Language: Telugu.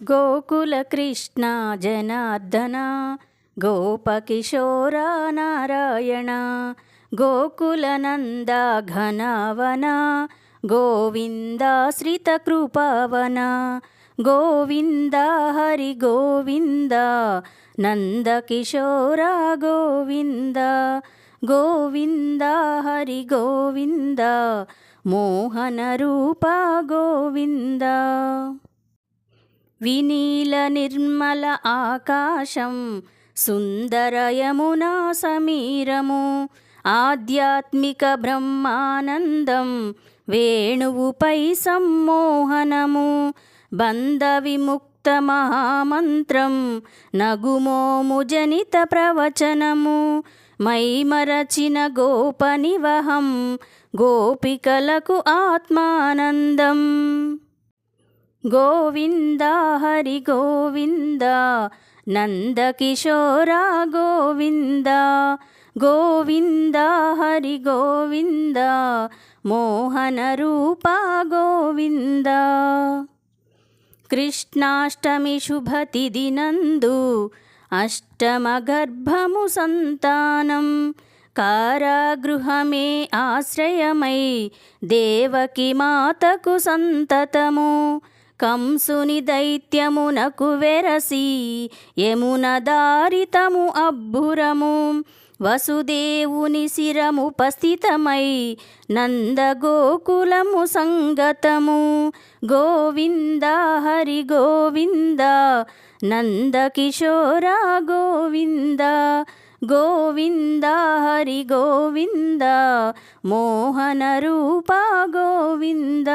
గోకుల కృష్ణ జనార్దన గోపకిశోర నారాయణ గోకుల నంద ఘనవన గోవిందాశ్రిత కృపావన గోవింద హరి గోవింద నందకిశోర గోవింద గోవింద హరి గోవింద మోహన రూప గోవింద. వినీల నిర్మల ఆకాశం సుందర యమునా సమీరము ఆధ్యాత్మిక బ్రహ్మానందం వేణువుపై సమ్మోహనము బంధ విముక్త మహామంత్రం నగుమోము జనిత ప్రవచనము మైమరచిన గోపనివహం గోపికలకు ఆత్మానందం. గోవింద హరి గోవింద నందకిశోర గోవింద గోవింద హరి గోవింద మోహన రూప గోవింద. కృష్ణాష్టమి శుభతిథి నందు అష్టమ గర్భము సంతానం కారాగృహమే ఆశ్రయమై దేవకి మాతకు సంతతము కంసుని దైత్యమునకు వెరసి యమున దారితము అబ్బురము వసుదేవుని శిరముపస్థితమై నందగోకులము సంగతము. గోవింద హరి గోవింద నందకిశోర గోవింద గోవింద హరి గోవింద మోహన రూప గోవింద.